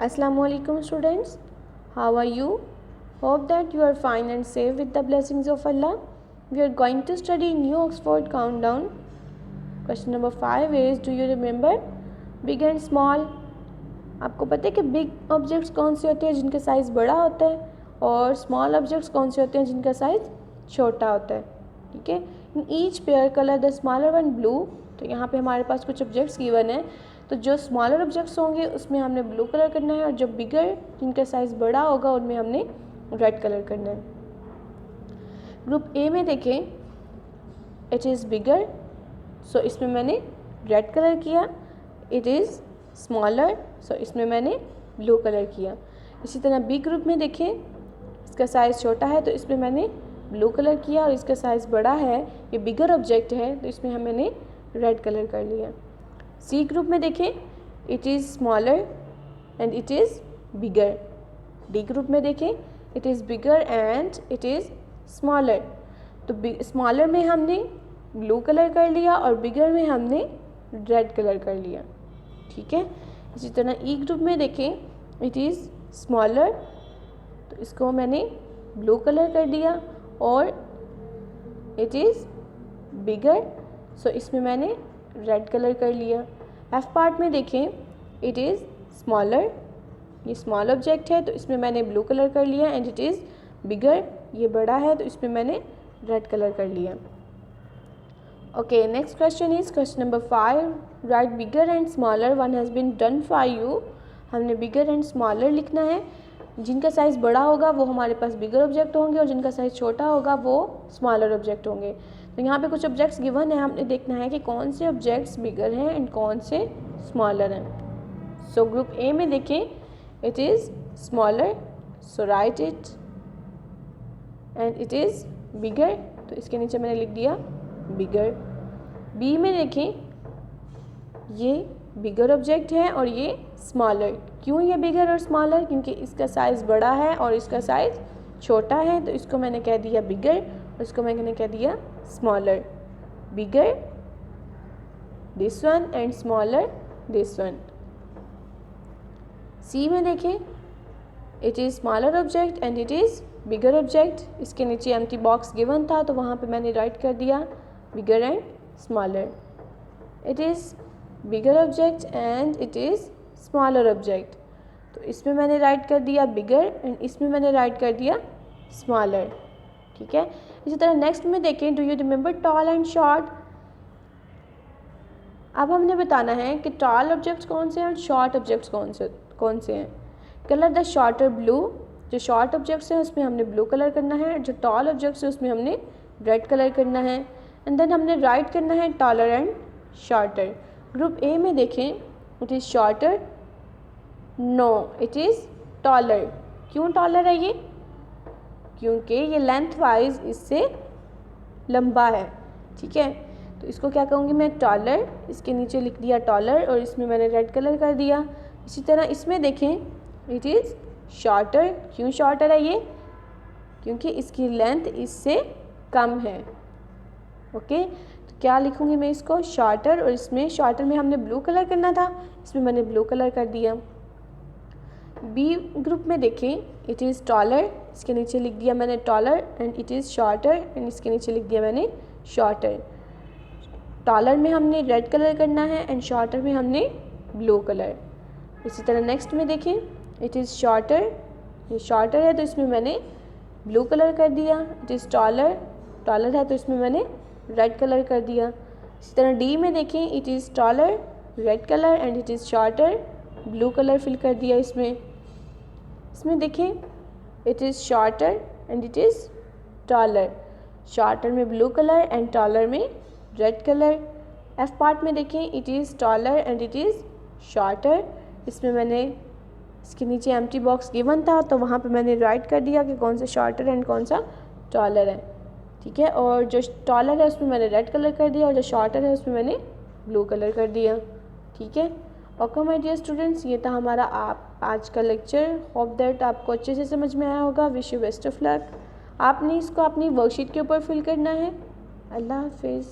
Assalamualaikum students, how are you? Hope that you are fine and safe with the blessings of Allah. We are going to study New Oxford Countdown. Question number 5 is, do you remember big and small? आपको पता है कि big objects कौन से होते हैं जिनका size बड़ा होता है और स्मॉल ऑब्जेक्ट्स कौन से होते हैं जिनका साइज़ छोटा होता है. ठीक है. In each pair colour the smaller one blue. तो यहाँ पे हमारे पास कुछ ऑब्जेक्ट्स गिवन है, तो जो स्मॉलर ऑब्जेक्ट्स होंगे उसमें हमने ब्लू कलर करना है और जो बिगर जिनका साइज़ बड़ा होगा उनमें हमने रेड कलर करना है. ग्रुप ए में देखें, इट इज़ बिगर, सो इसमें मैंने रेड कलर किया. इट इज़ स्मॉलर, सो इसमें मैंने ब्लू कलर किया. इसी तरह बी ग्रुप में देखें, इसका साइज़ छोटा है तो इसमें मैंने ब्लू कलर किया, और इसका साइज़ बड़ा है, ये बिगर ऑब्जेक्ट है, तो इसमें मैंने रेड कलर कर लिया. सी ग्रुप में देखें, it is smaller and it is bigger. D group में देखें, it is bigger and it is smaller. तो स्मॉलर में हमने ब्लू कलर कर लिया और बिगर में हमने रेड कलर कर लिया. ठीक है. इसी तरह ई ग्रुप में देखें, इट इज़ स्मॉलर, तो इसको मैंने ब्लू कलर कर दिया, और इट इज़ बिगर, सो इसमें मैंने रेड कलर कर लिया. एफ पार्ट में देखें, इट इज़ स्मॉलर, ये स्मॉल ऑब्जेक्ट है तो इसमें मैंने ब्लू कलर कर लिया, एंड इट इज़ बिगर, ये बड़ा है तो इसमें मैंने रेड कलर कर लिया. Okay, next question is question number 5. Right bigger and smaller one has been done for you. हमने बिगर एंड स्मॉलर लिखना है. जिनका साइज़ बड़ा होगा वो हमारे पास बिगर ऑब्जेक्ट होंगे और जिनका साइज़ छोटा होगा वो स्मॉलर ऑब्जेक्ट होंगे. तो यहाँ पे कुछ ऑब्जेक्ट्स गिवन है, हमने देखना है कि कौन से ऑब्जेक्ट्स बिगर हैं एंड कौन से स्मॉलर हैं. सो ग्रुप ए में देखें, it is smaller, so right it, and it is बिगर, तो इसके नीचे मैंने लिख दिया बिगर. बी में देखें, ये बिगर ऑब्जेक्ट है और ये स्मॉलर. क्यों ये बिगर और स्मॉलर? क्योंकि इसका साइज़ बड़ा है और इसका साइज़ छोटा है, तो इसको मैंने कह दिया बिगर और इसको मैंने कह दिया smaller. Bigger this one and smaller this one. C में देखें, it is smaller object and it is bigger object. इसके नीचे एम्प्टी बॉक्स गिवन था तो वहाँ पे मैंने राइट कर दिया बिगर and smaller. It is bigger object and it is smaller object, तो इसमें मैंने राइट कर दिया बिगर एंड इसमें मैंने राइट कर दिया स्मॉलर. ठीक है. इसी तरह नेक्स्ट में देखें, do you remember tall and short. अब हमने बताना है कि टॉल ऑब्जेक्ट्स कौन से हैं और शॉर्ट ऑब्जेक्ट्स कौन से हैं. Colour the shorter blue. जो शॉर्ट ऑब्जेक्ट्स हैं उसमें हमने ब्लू कलर करना है, जो टॉल ऑब्जेक्ट्स हैं उसमें हमने रेड कलर करना है, एंड देन हमने राइट करना है taller and shorter. Group A में देखें, it is shorter, no it is taller. क्यों टॉलर है ये? क्योंकि ये लेंथ वाइज इससे लंबा है. ठीक है. तो इसको क्या कहूँगी मैं, टॉलर. इसके नीचे लिख दिया टॉलर और इसमें मैंने रेड कलर कर दिया. इसी तरह इसमें देखें, इट इज़ शॉर्टर. क्यों शॉर्टर है ये? क्योंकि इसकी लेंथ इससे कम है. ओके. तो क्या लिखूँगी मैं इसको, शॉर्टर, और इसमें शॉर्टर में हमने ब्लू कलर करना था, इसमें मैंने ब्लू कलर कर दिया. बी ग्रुप में देखें, इट इज़ टॉलर. इसके नीचे लिख दिया मैंने taller and it is shorter, and इसके नीचे लिख दिया मैंने शॉर्टर. टॉलर में हमने रेड कलर करना है एंड शॉर्टर में हमने ब्लू कलर. इसी तरह नेक्स्ट में देखें, इट इज़ शॉर्टर, ये शॉर्टर है तो इसमें मैंने ब्लू कलर कर दिया. इट इज़ टॉलर, टॉलर है तो इसमें मैंने रेड कलर कर दिया. इसी तरह डी में देखें, it is taller, red colour, and it is shorter, blue colour fill कर दिया. इसमें देखें, it is shorter and it is taller. Shorter में ब्लू कलर एंड टॉलर में रेड कलर. एफ पार्ट में देखें, it is taller and it is shorter. इसमें मैंने इसके नीचे एम्प्टी बॉक्स गिवन था तो वहाँ पे मैंने राइट कर दिया कि कौन सा शॉर्टर एंड कौन सा टॉलर है. ठीक है. और जो टॉलर है उसमें मैंने रेड कलर कर दिया और जो शॉर्टर है उसमें मैंने ब्लू कलर कर दिया. ठीक है. ओके माय डियर स्टूडेंट्स, ये था हमारा आज का लेक्चर. होप दैट आपको अच्छे से समझ में आया होगा. Wish you best of luck. आपने इसको अपनी वर्कशीट के ऊपर फिल करना है. अल्लाह हाफिज़.